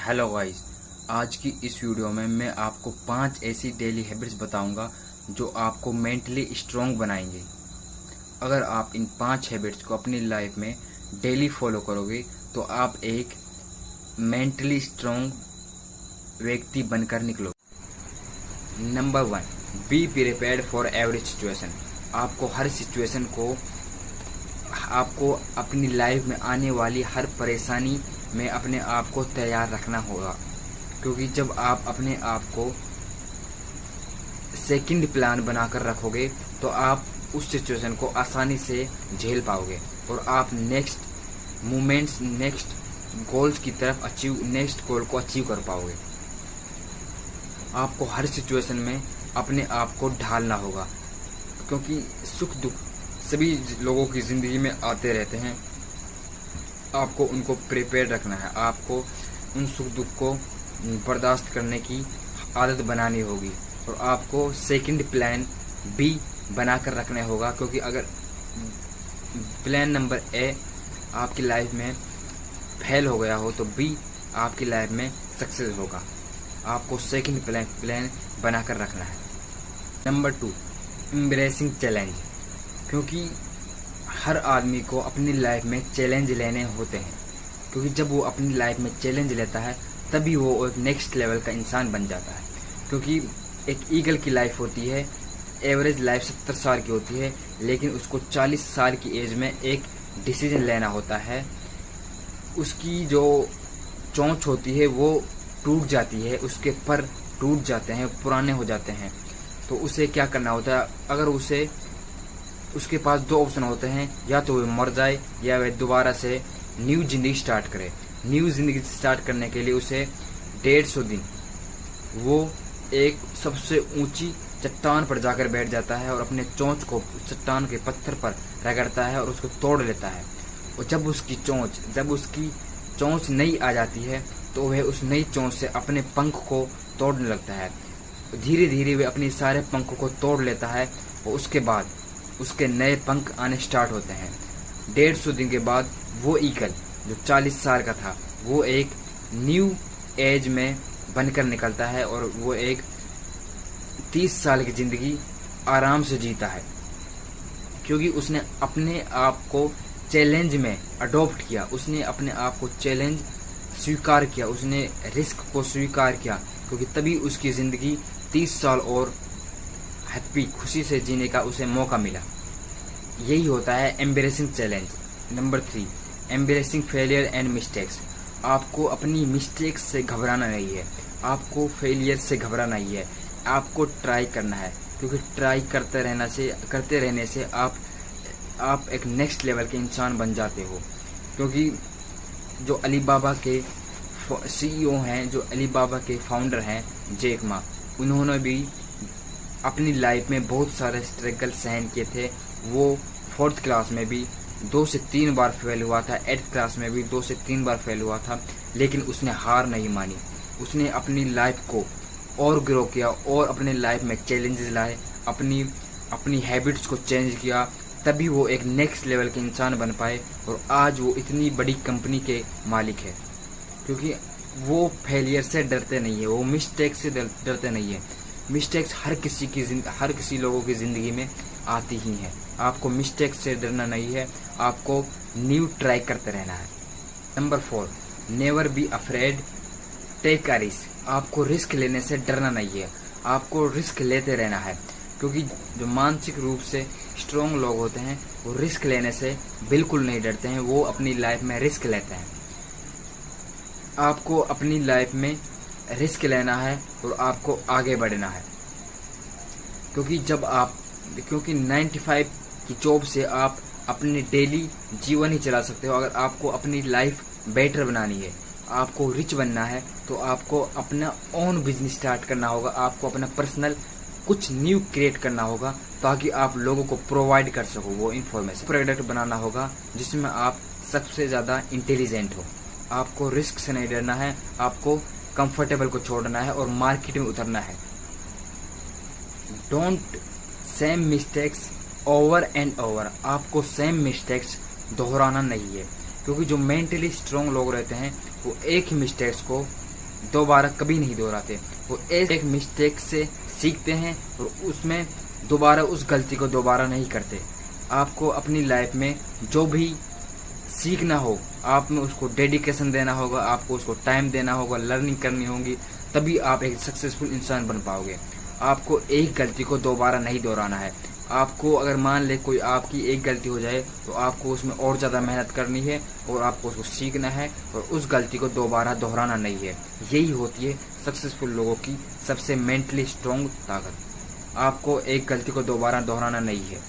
Hello guys, आज की इस वीडियो में मैं आपको 5 ऐसी डेली हैबिट्स बताऊंगा जो आपको मेंटली स्ट्रॉन्ग बनाएंगे। अगर आप इन 5 हैबिट्स को अपनी लाइफ में डेली फॉलो करोगे तो आप एक मेंटली स्ट्रॉन्ग व्यक्ति बनकर निकलोगे। Number 1, be prepared for every situation. आपको अपनी लाइफ में आने वाली हर परेशानी में अपने आप को तैयार रखना होगा, क्योंकि जब आप अपने आप को सेकंड प्लान बनाकर रखोगे तो आप उस सिचुएशन को आसानी से झेल पाओगे और आप नेक्स्ट गोल को अचीव कर पाओगे। आपको हर सिचुएशन में अपने आप को ढालना होगा, क्योंकि सुख दुख सभी लोगों की ज़िंदगी में आते रहते हैं। आपको उनको प्रिपेयर रखना है, आपको उन सुख दुख को बर्दाश्त करने की आदत बनानी होगी और आपको सेकंड प्लान बी बनाकर रखना होगा, क्योंकि अगर प्लान नंबर ए आपकी लाइफ में फेल हो गया हो तो बी आपकी लाइफ में सक्सेस होगा। आपको सेकंड प्लान बनाकर रखना है। Number 2, embracing challenge. क्योंकि हर आदमी को अपनी लाइफ में चैलेंज लेने होते हैं, क्योंकि जब वो अपनी लाइफ में चैलेंज लेता है तभी वो एक नेक्स्ट लेवल का इंसान बन जाता है। क्योंकि एक ईगल की लाइफ होती है, एवरेज लाइफ 70 साल की होती है, लेकिन उसको 40 साल की एज में एक डिसीजन लेना होता है। उसकी जो चोंच होती है वो टूट जाती है, उसके पर टूट जाते हैं, पुराने हो जाते हैं। तो उसे क्या करना होता है? अगर उसके पास 2 ऑप्शन होते हैं, या तो वह मर जाए या वह दोबारा से न्यू जिंदगी स्टार्ट करे। न्यू जिंदगी स्टार्ट करने के लिए उसे 150 दिन वो एक सबसे ऊंची चट्टान पर जाकर बैठ जाता है और अपने चोंच को चट्टान के पत्थर पर रगड़ता है और उसको तोड़ लेता है। और जब उसकी चोंच नई आ जाती है तो वह उस नई चोंच से अपने पंख को तोड़ने लगता है। धीरे धीरे वह अपने सारे पंखों को तोड़ लेता है और उसके बाद उसके नए पंख आने स्टार्ट होते हैं। 150 दिन के बाद वो ईगल जो 40 साल का था वो एक न्यू एज में बनकर निकलता है और वो एक 30 साल की जिंदगी आराम से जीता है, क्योंकि उसने अपने आप को चैलेंज में अडॉप्ट किया, उसने अपने आप को चैलेंज स्वीकार किया, उसने रिस्क को स्वीकार किया, क्योंकि तभी उसकी ज़िंदगी 30 साल और हैप्पी खुशी से जीने का उसे मौका मिला। यही होता है embracing challenge. Number 3, embracing failure and mistakes. आपको अपनी मिस्टेक्स से घबराना नहीं है, आपको फेलियर से घबराना नहीं है, आपको ट्राई करना है, क्योंकि ट्राई करते रहने से आप एक नेक्स्ट लेवल के इंसान बन जाते हो। क्योंकि जो अलीबाबा के CEO हैं, जो अलीबाबा के फाउंडर हैं जैक मा, उन्होंने भी अपनी लाइफ में बहुत सारे स्ट्रगल सहन किए थे। वो 4th क्लास में भी 2 से 3 बार फेल हुआ था, 8th क्लास में भी 2 से 3 बार फेल हुआ था, लेकिन उसने हार नहीं मानी। उसने अपनी लाइफ को और ग्रो किया और अपने लाइफ में चैलेंजेस लाए, अपनी हैबिट्स को चेंज किया, तभी वो एक नेक्स्ट लेवल के इंसान बन पाए और आज वो इतनी बड़ी कंपनी के मालिक है। क्योंकि वो फेलियर से डरते नहीं है, वो मिस्टेक से डरते नहीं है। मिस्टेक्स हर किसी लोगों की ज़िंदगी में आती ही हैं। आपको मिस्टेक से डरना नहीं है, आपको न्यू ट्राई करते रहना है। Number 4, never be afraid, take a risk. आपको रिस्क लेने से डरना नहीं है, आपको रिस्क लेते रहना है, क्योंकि जो मानसिक रूप से स्ट्रॉन्ग लोग होते हैं वो रिस्क लेने से बिल्कुल नहीं डरते हैं, वो अपनी लाइफ में रिस्क लेते हैं। आपको अपनी लाइफ में रिस्क लेना है और आपको आगे बढ़ना है, क्योंकि 95 की जॉब से आप अपने डेली जीवन ही चला सकते हो। अगर आपको अपनी लाइफ बेटर बनानी है, आपको रिच बनना है, तो आपको अपना ओन बिजनेस स्टार्ट करना होगा, आपको अपना पर्सनल कुछ न्यू क्रिएट करना होगा, ताकि आप लोगों को प्रोवाइड कर सको वो इन्फॉर्मेशन। प्रोडक्ट बनाना होगा जिसमें आप सबसे ज़्यादा इंटेलिजेंट हो। आपको रिस्क से नहीं डरना है, आपको कंफर्टेबल को छोड़ना है और मार्केट में उतरना है। Don't same mistakes over and over. आपको सेम मिस्टेक्स दोहराना नहीं है, क्योंकि जो मेंटली स्ट्रॉन्ग लोग रहते हैं वो एक ही मिस्टेक्स को दोबारा कभी नहीं दोहराते। वो एक मिस्टेक से सीखते हैं और उसमें दोबारा उस गलती को दोबारा नहीं करते। आपको अपनी लाइफ में जो भी सीखना हो, आप में उसको डेडिकेशन देना होगा, आपको उसको टाइम देना होगा, लर्निंग करनी होगी, तभी आप एक सक्सेसफुल इंसान बन पाओगे। आपको एक गलती को दोबारा नहीं दोहराना है। आपको अगर मान ले कोई आपकी एक गलती हो जाए तो आपको उसमें और ज़्यादा मेहनत करनी है और आपको उसको सीखना है और उस गलती को दोबारा दोहराना नहीं है। यही होती है सक्सेसफुल लोगों की सबसे मेंटली स्ट्रॉन्ग ताकत। आपको एक गलती को दोबारा दोहराना नहीं है।